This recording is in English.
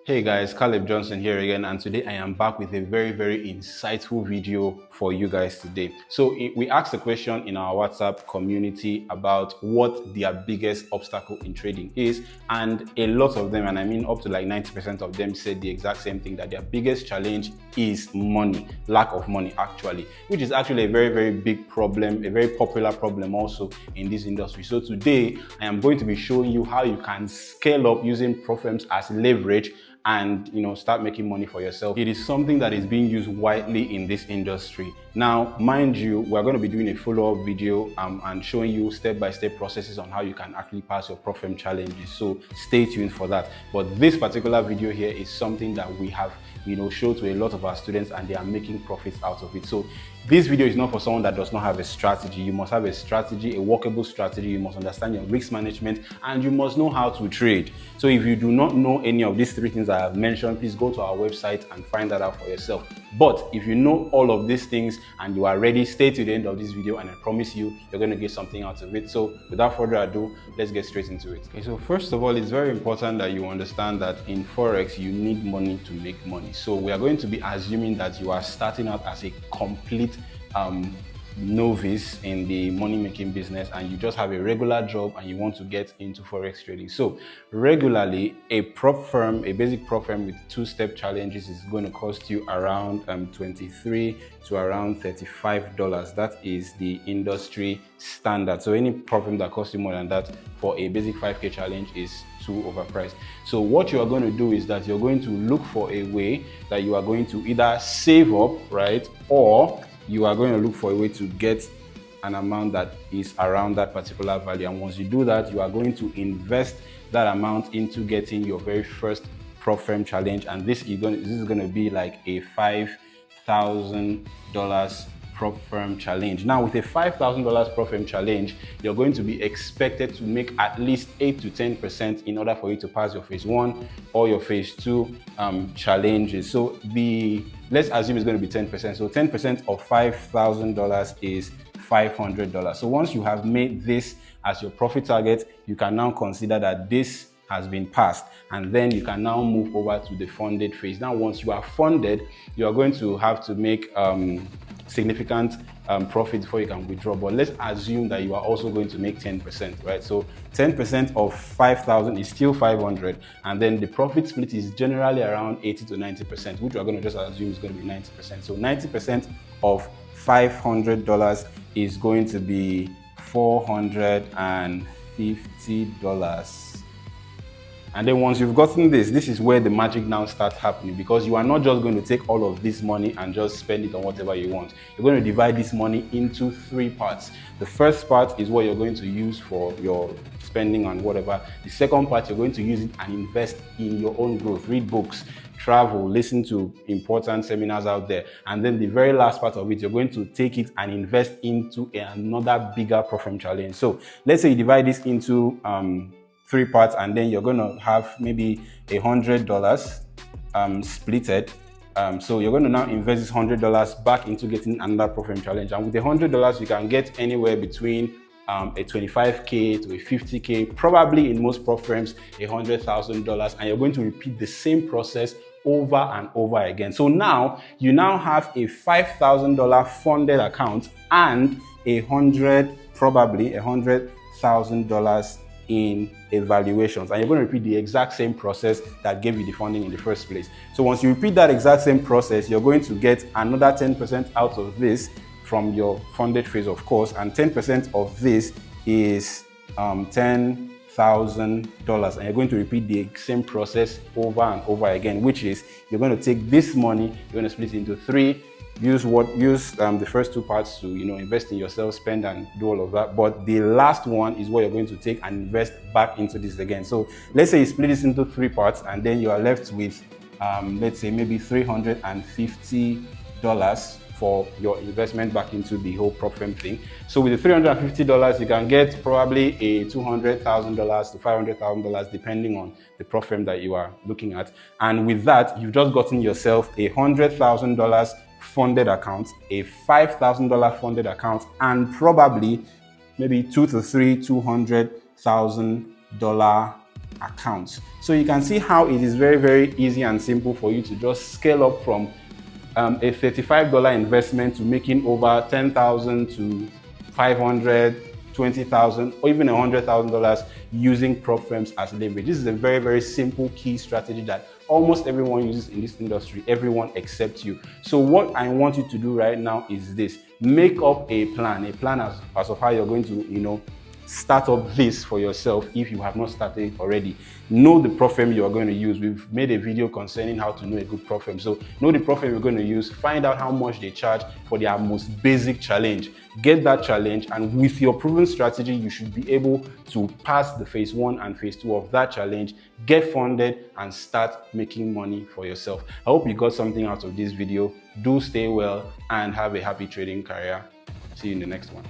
Hey guys, Caleb Johnson here again, and today I am back with a very insightful video for you guys today. So we asked a question in our WhatsApp community about what their biggest obstacle in trading is, and a lot of them, and I mean up to like 90% of them, said the exact same thing, that their biggest challenge is money, lack of money actually, which is actually a very big problem, a very popular problem also in this industry. So today I am going to be showing you how you can scale up using prop firms as leverage and start making money for yourself. It is something that is being used widely in this industry. Now, mind you, we're going to be doing a follow-up video and showing you step-by-step processes on how you can actually pass your prop firm challenges. So stay tuned for that. But this particular video here is something that we have showed to a lot of our students, and they are making profits out of it. So this video is not for someone that does not have a strategy. You must have a strategy, a workable strategy. You must understand your risk management, and you must know how to trade. So if you do not know any of these three things I have mentioned, please go to our website and find that out for yourself. But if you know all of these things and you are ready, stay to the end of this video, and I promise you, you're going to get something out of it. So without further ado, let's get straight into it. Okay, so first of all, it's very important that you understand that in Forex, you need money to make money. So we are going to be assuming that you are starting out as a complete novice in the money-making business, and you just have a regular job and you want to get into Forex trading. So regularly, a basic prop firm with two-step challenges is going to cost you around $23 to around $35. That is the industry standard. So any prop firm that costs you more than that for a basic 5K challenge is too overpriced. So what you are going to do is that you're going to look for a way that you are going to either save up, right, or you are going to look for a way to get an amount that is around that particular value. And once you do that, you are going to invest that amount into getting your very first prop firm challenge. And this is going to be like a $5,000 prop firm challenge. Now, with a $5,000 prop firm challenge, you're going to be expected to make at least 8 to 10% in order for you to pass your phase 1 or your phase 2 challenges. So let's assume it's going to be 10%. So 10% of $5,000 is $500. So once you have made this as your profit target, you can now consider that this has been passed, and then you can now move over to the funded phase. Now, once you are funded, you are going to have to make significant profit before you can withdraw. But let's assume that you are also going to make 10%, right? So 10% of 5,000 is still 500, and then the profit split is generally around 80 to 90%, which we're going to just assume is going to be 90%. So 90% of $500 is going to be $450. And then once you've gotten this is where the magic now starts happening, because you are not just going to take all of this money and just spend it on whatever you want. You're going to divide this money into 3 parts. The first part is what you're going to use for your spending and whatever. The second part, you're going to use it and invest in your own growth, read books, travel, listen to important seminars out there. And then the very last part of it, you're going to take it and invest into another bigger prop firm challenge. So let's say you divide this into 3 parts, and then you're going to have maybe $100 splitted. So you're going to now invest this $100 back into getting another prop firm challenge. And with the $100, you can get anywhere between a 25K to a 50K, probably in most prop firms, $100,000. And you're going to repeat the same process over and over again. So now you have a $5,000 funded account and probably $100,000 in evaluations, and you're going to repeat the exact same process that gave you the funding in the first place. So once you repeat that exact same process, you're going to get another 10% out of this from your funded phase, of course, and 10% of this is $10,000, and you're going to repeat the same process over and over again, which is you're going to take this money, you're going to split it into 3. Use the first 2 parts to invest in yourself, spend and do all of that. But the last one is what you're going to take and invest back into this again. So let's say you split this into 3 parts, and then you are left with let's say maybe $350 for your investment back into the whole prop firm thing. So with the $350, you can get probably a $200,000 to $500,000 depending on the prop firm that you are looking at. And with that, you've just gotten yourself a $100,000 funded account, a $5,000 funded account, and probably maybe $200,000 to $300,000 accounts. So you can see how it is very, very easy and simple for you to just scale up from a $35 investment to making over 10,000 to 500, 20,000, or even $100,000 using prop firms as leverage. This is a very, very simple key strategy that almost everyone uses in this industry, everyone except you. So what I want you to do right now is this: make up a plan as of how you're going to, start up this for yourself if you have not started already. Know the prop firm you are going to use. We've made a video concerning how to know a good prop firm. So know the prop firm you're going to use, find out how much they charge for their most basic challenge. Get that challenge, and with your proven strategy, you should be able to pass the phase 1 and phase 2 of that challenge, get funded, and start making money for yourself. I hope you got something out of this video. Do stay well and have a happy trading career. See you in the next one.